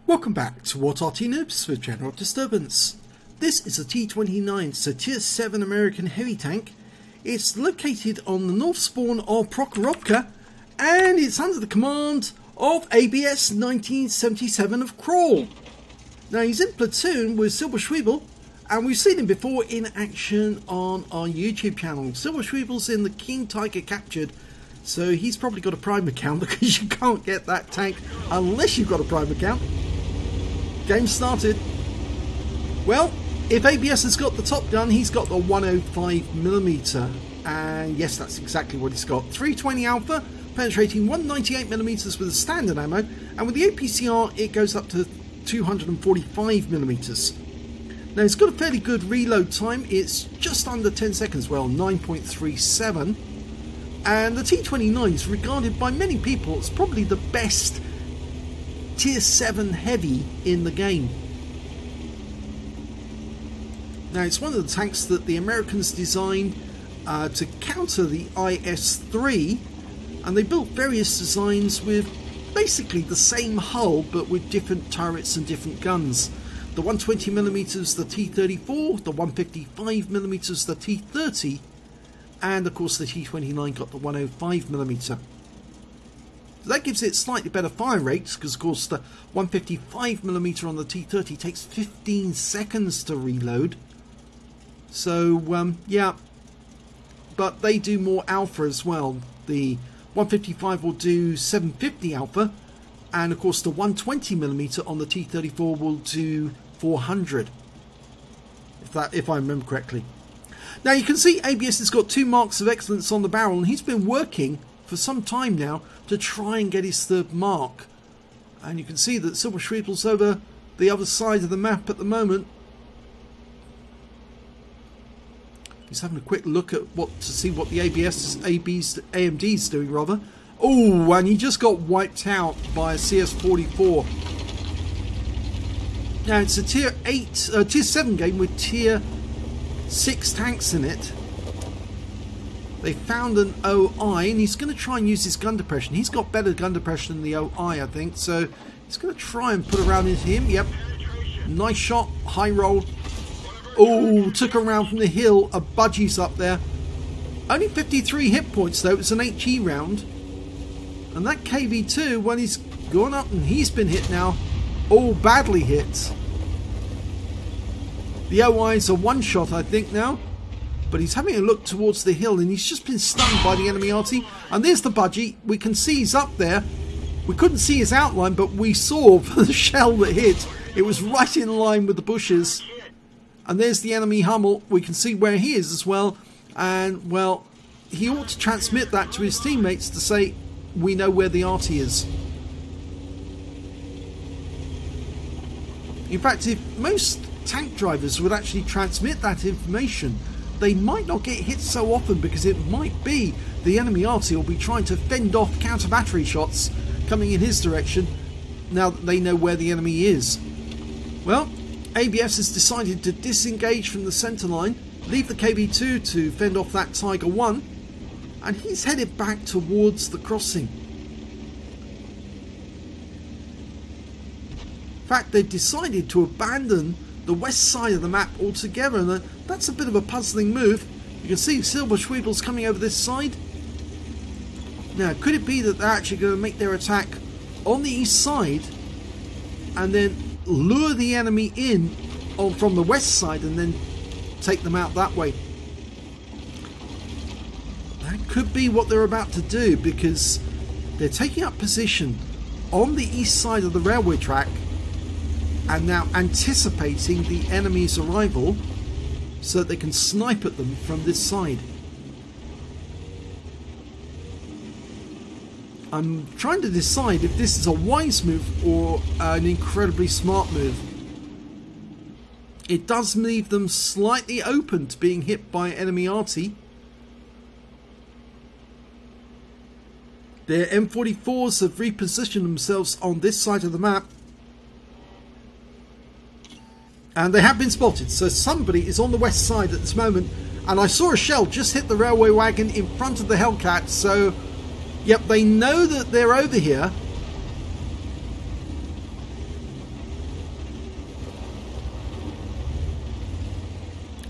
Welcome back to What Arty Noobs with General Disturbance. This is a T29, it's a Tier 7 American heavy tank. It's located on the north spawn of Prokhorovka and it's under the command of ABS 1977 of KRAWL. Now he's in platoon with Silver Schweibel and we've seen him before in action on our YouTube channel. Silver Schweibel's in the King Tiger Captured, so he's probably got a Prime account because you can't get that tank unless you've got a Prime account. Game started. Well, if ABS has got the top gun, he's got the 105mm, and yes, that's exactly what he's got. 320 alpha, penetrating 198mm with the standard ammo, and with the APCR it goes up to 245mm. Now it's got a fairly good reload time, it's just under 10 seconds, well 9.37, and the T29 is regarded by many people as probably the best Tier 7 heavy in the game. Now it's one of the tanks that the Americans designed to counter the IS-3, and they built various designs with basically the same hull but with different turrets and different guns. The 120mm, the T34, the 155mm, the T30, and of course the T29 got the 105mm. That gives it slightly better fire rates because of course the 155mm on the T30 takes 15 seconds to reload. So yeah, but they do more alpha as well. The 155 will do 750 alpha, and of course the 120mm on the T34 will do 400, if I remember correctly. Now you can see ABS has got 2 marks of excellence on the barrel, and he's been working for some time now to try and get his 3rd mark. And you can see that Silver Schweibel's over the other side of the map at the moment. He's having a quick look at to see what the AMD is doing rather. Oh, and he just got wiped out by a CS44. Now it's a Tier 7 game with Tier 6 tanks in it. They found an OI and he's going to try and use his gun depression. He's got better gun depression than the OI, I think, so he's going to try and put a round into him. Yep, nice shot, high roll. Oh, took a round from the hill, a budgie's up there. Only 53 hit points though, it's an HE round. And that KV2, when he's gone up and he's been hit now, all badly hit. The OI's a one shot I think now. But he's having a look towards the hill and he's just been stunned by the enemy Arty. And there's the budgie. We can see he's up there. We couldn't see his outline, but we saw the shell that hit. It was right in line with the bushes. And there's the enemy Hummel. We can see where he is as well. And, well, he ought to transmit that to his teammates to say, we know where the Arty is. In fact, if most tank drivers would actually transmit that information, they might not get hit so often because it might be the enemy Arty will be trying to fend off counter battery shots coming in his direction now that they know where the enemy is. Well, ABS has decided to disengage from the centre line, leave the KV2 to fend off that Tiger 1, and he's headed back towards the crossing. In fact, they've decided to abandon the west side of the map altogether, and that's a bit of a puzzling move. You can see Silver Schweibel's coming over this side. Now, could it be that they're actually going to make their attack on the east side and then lure the enemy in from the west side and then take them out that way? That could be what they're about to do, because they're taking up position on the east side of the railway track and now anticipating the enemy's arrival so that they can snipe at them from this side. I'm trying to decide if this is a wise move or an incredibly smart move. It does leave them slightly open to being hit by enemy Arty. Their M44s have repositioned themselves on this side of the map. And they have been spotted, so somebody is on the west side at this moment. And I saw a shell just hit the railway wagon in front of the Hellcat, so yep, they know that they're over here.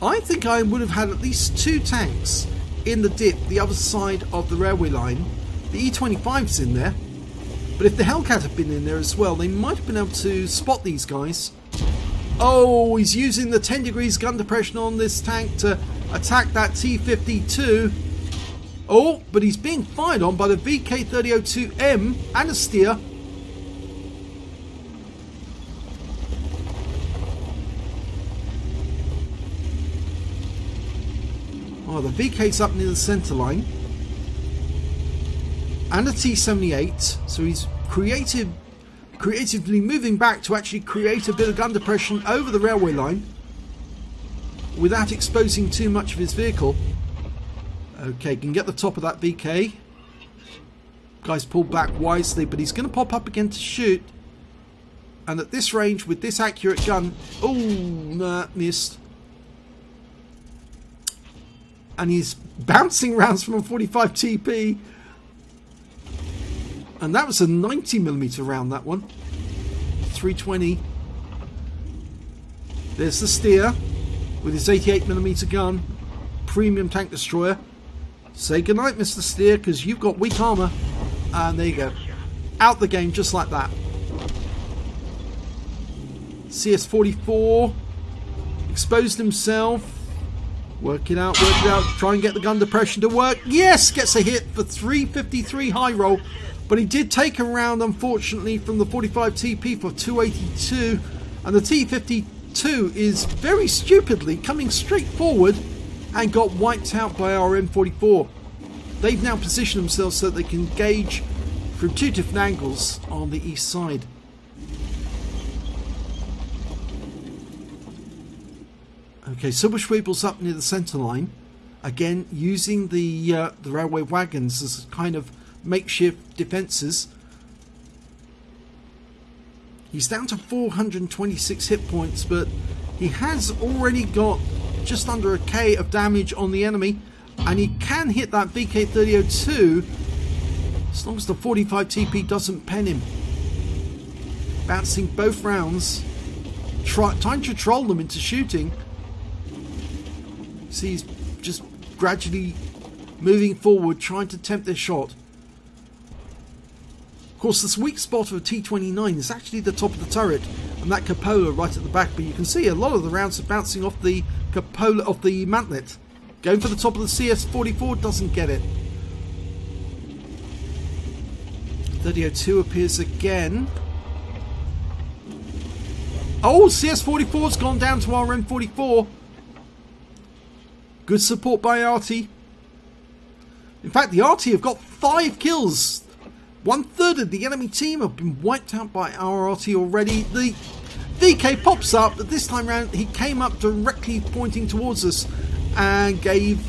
I think I would have had at least 2 tanks in the dip, the other side of the railway line. The E25's in there, but if the Hellcat had been in there as well, they might have been able to spot these guys. Oh, he's using the 10 degrees gun depression on this tank to attack that T52. Oh, but he's being fired on by the VK3002M and a steer. Oh, the VK's up near the centre line. And a T78. So he's creatively moving back to actually create a bit of gun depression over the railway line without exposing too much of his vehicle. Okay, can get the top of that VK. Guy's pulled back wisely, but he's going to pop up again to shoot. And at this range, with this accurate gun... Oh, nah, missed. And he's bouncing rounds from a 45 TP. And that was a 90mm round, that one. 320. There's the steer with his 88mm gun. Premium tank destroyer. Say goodnight, Mr. Steer, because you've got weak armour. And there you go. Out the game just like that. CS44 exposed himself. Work it out, work it out. Try and get the gun depression to work. Yes, gets a hit for 353 high roll. But he did take a round, unfortunately, from the 45 TP for 282. And the T52 is very stupidly coming straight forward and got wiped out by our M44. They've now positioned themselves so that they can engage from 2 different angles on the east side. Okay, Silver Schwebel's up near the centre line. Again, using the railway wagons as kind of makeshift defences. He's down to 426 hit points, but he has already got just under a K of damage on the enemy, and he can hit that VK3002 as long as the 45 TP doesn't pen him. Bouncing both rounds, trying to troll them into shooting. See, he's just gradually moving forward, trying to tempt their shot. Of course, this weak spot of a T29 is actually the top of the turret, and that cupola right at the back. But you can see a lot of the rounds are bouncing off the cupola of the mantlet. Going for the top of the CS44, doesn't get it. 3002 appears again. Oh, CS44's gone down to our M44. Good support by Arty. In fact, the Arty have got 5 kills. 1/3 of the enemy team have been wiped out by our Arty already. The VK pops up, but this time round he came up directly pointing towards us and gave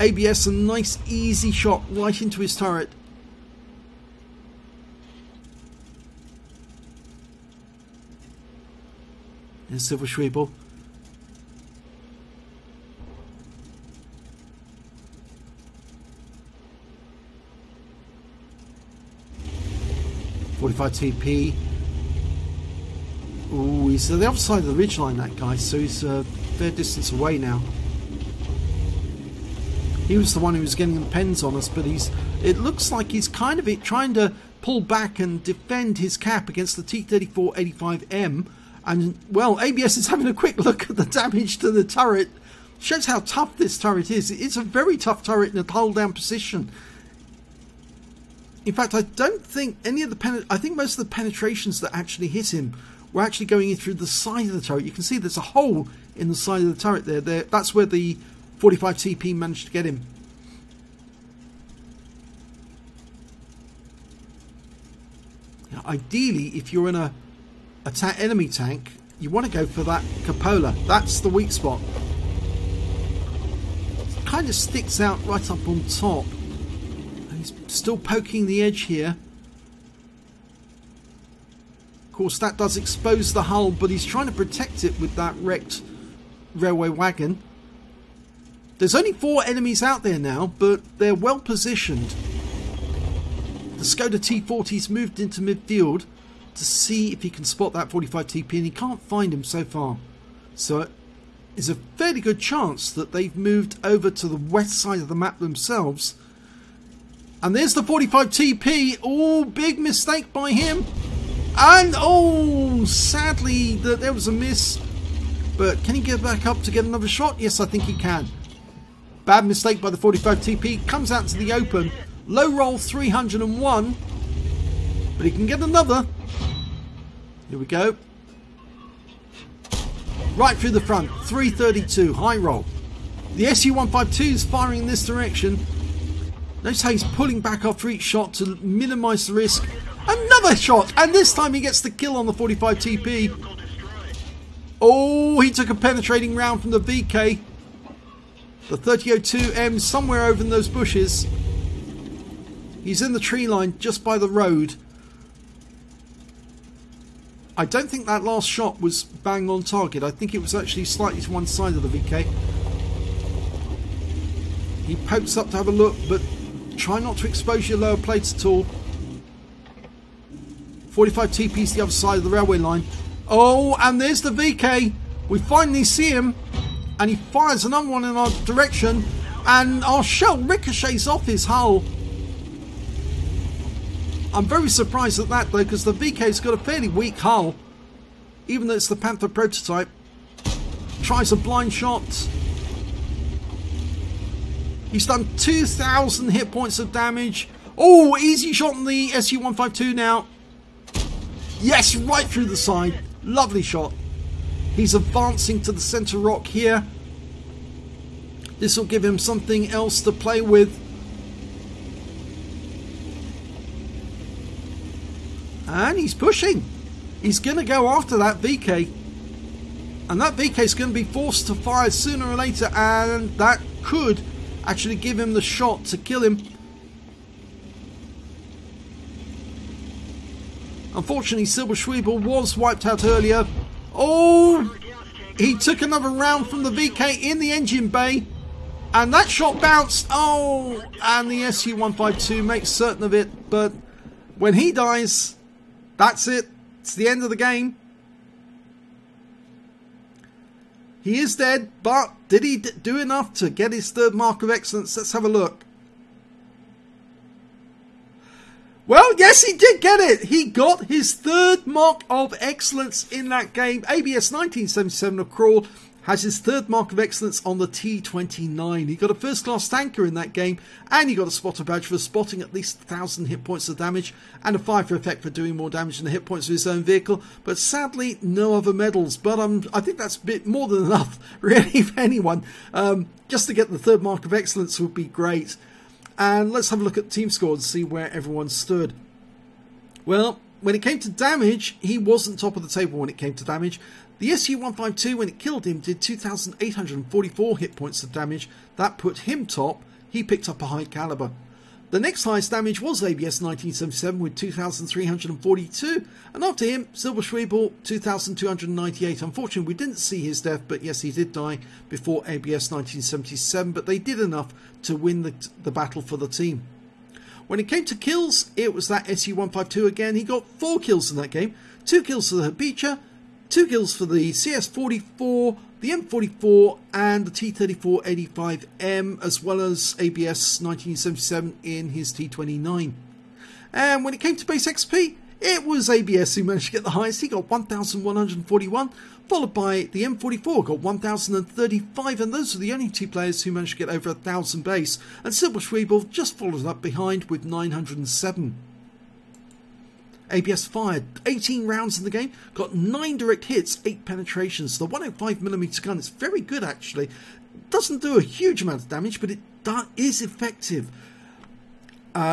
ABS a nice easy shot right into his turret. There's Silver Schwebel. .45 TP. Ooh, he's on the other side of the ridgeline, that guy, so he's a fair distance away now. He was the one who was getting the pens on us, but it looks like he's kind of trying to pull back and defend his cap against the T34 85M. And, well, ABS is having a quick look at the damage to the turret. Shows how tough this turret is. It's a very tough turret in a hold down position. In fact, I don't think any of the I think most of the penetrations that actually hit him were actually going in through the side of the turret. You can see there's a hole in the side of the turret there. That's where the 45 TP managed to get him. Now, ideally, if you're in a enemy tank, you want to go for that cupola. That's the weak spot. It kind of sticks out right up on top. He's still poking the edge here. Of course, that does expose the hull, but he's trying to protect it with that wrecked railway wagon. There's only 4 enemies out there now, but they're well positioned. The Skoda T40's moved into midfield to see if he can spot that 45 TP, and he can't find him so far. So is a fairly good chance that they've moved over to the west side of the map themselves. And there's the 45 TP. Oh, big mistake by him. And, oh, sadly, there was a miss. But can he get back up to get another shot? Yes, I think he can. Bad mistake by the 45 TP. Comes out to the open. Low roll 301. But he can get another. Here we go. Right through the front. 332. High roll. The SU-152 is firing in this direction. Notice how he's pulling back after each shot to minimise the risk. Another shot! And this time he gets the kill on the 45 TP. Oh, he took a penetrating round from the VK. The 3002M somewhere over in those bushes. He's in the tree line just by the road. I don't think that last shot was bang on target. I think it was actually slightly to one side of the VK. He pokes up to have a look, but try not to expose your lower plates at all. 45 TP's the other side of the railway line. Oh, and there's the VK. We finally see him. And he fires another one in our direction. And our shell ricochets off his hull. I'm very surprised at that though, because the VK's got a fairly weak hull. Even though it's the Panther prototype. Tries a blind shot. He's done 2,000 hit points of damage. Oh, easy shot on the SU-152 now. Yes, right through the side. Lovely shot. He's advancing to the centre rock here. This will give him something else to play with. And he's pushing. He's going to go after that VK. And that VK is going to be forced to fire sooner or later. And that could actually give him the shot to kill him. Unfortunately, Silver Schwebel was wiped out earlier. Oh, he took another round from the VK in the engine bay. And that shot bounced. Oh, and the SU-152 makes certain of it. But when he dies, that's it. It's the end of the game. He is dead, but did he do enough to get his third mark of excellence? Let's have a look. Well, yes, he did get it. He got his third mark of excellence in that game. ABS 1977 of KRAWL has his third mark of excellence on the T29. He got a first class tanker in that game, and he got a spotter badge for spotting at least 1,000 hit points of damage, and a 5 for effect for doing more damage than the hit points of his own vehicle. But sadly, no other medals. But I think that's a bit more than enough, really, for anyone. Just to get the third mark of excellence would be great. And let's have a look at team score and see where everyone stood. Well, when it came to damage, he wasn't top of the table when it came to damage. The SU-152, when it killed him, did 2,844 hit points of damage. That put him top. He picked up a high caliber. The next highest damage was ABS 1977 with 2,342. And after him, Silver Schwebel, 2,298. Unfortunately, we didn't see his death, but yes, he did die before ABS 1977. But they did enough to win the battle for the team. When it came to kills, it was that SU-152 again. He got 4 kills in that game. 2 kills for the Habicha, 2 kills for the CS44, the M44 and the T3485M, as well as ABS 1977 in his T29. And when it came to base XP, it was ABS who managed to get the highest. He got 1,141, followed by the M44, got 1,035, and those are the only 2 players who managed to get over 1,000 base. And Silver Schwebel just followed up behind with 907. ABS fired 18 rounds in the game, got 9 direct hits, 8 penetrations. The 105mm gun is very good actually. Doesn't do a huge amount of damage, but it is effective.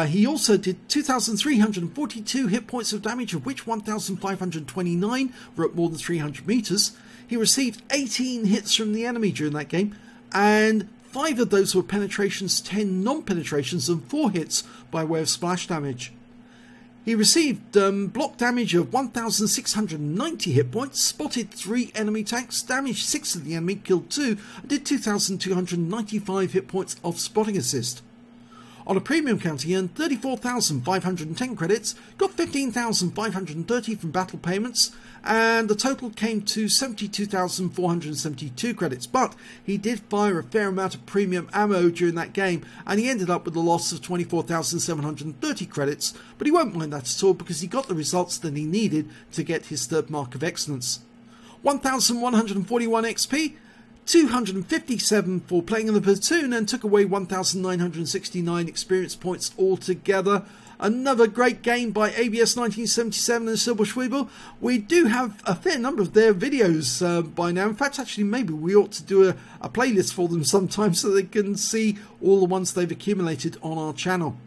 He also did 2,342 hit points of damage, of which 1,529 were at more than 300 meters. He received 18 hits from the enemy during that game, and 5 of those were penetrations, 10 non-penetrations, and 4 hits by way of splash damage. He received block damage of 1,690 hit points, spotted 3 enemy tanks, damaged 6 of the enemy, killed 2, and did 2,295 hit points of spotting assist. On a premium count, he earned 34,510 credits, got 15,530 from battle payments, and the total came to 72,472 credits. But he did fire a fair amount of premium ammo during that game, and he ended up with a loss of 24,730 credits, but he won't mind that at all because he got the results that he needed to get his third mark of excellence. 1,141 XP, 257 for playing in the platoon, and took away 1,969 experience points altogether. Another great game by ABS 1977 and Silberschwebel. We do have a fair number of their videos by now. In fact, actually, maybe we ought to do a playlist for them sometime so they can see all the ones they've accumulated on our channel.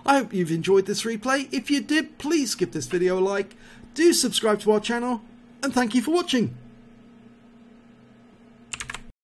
I hope you've enjoyed this replay. If you did, please give this video a like, do subscribe to our channel, and thank you for watching.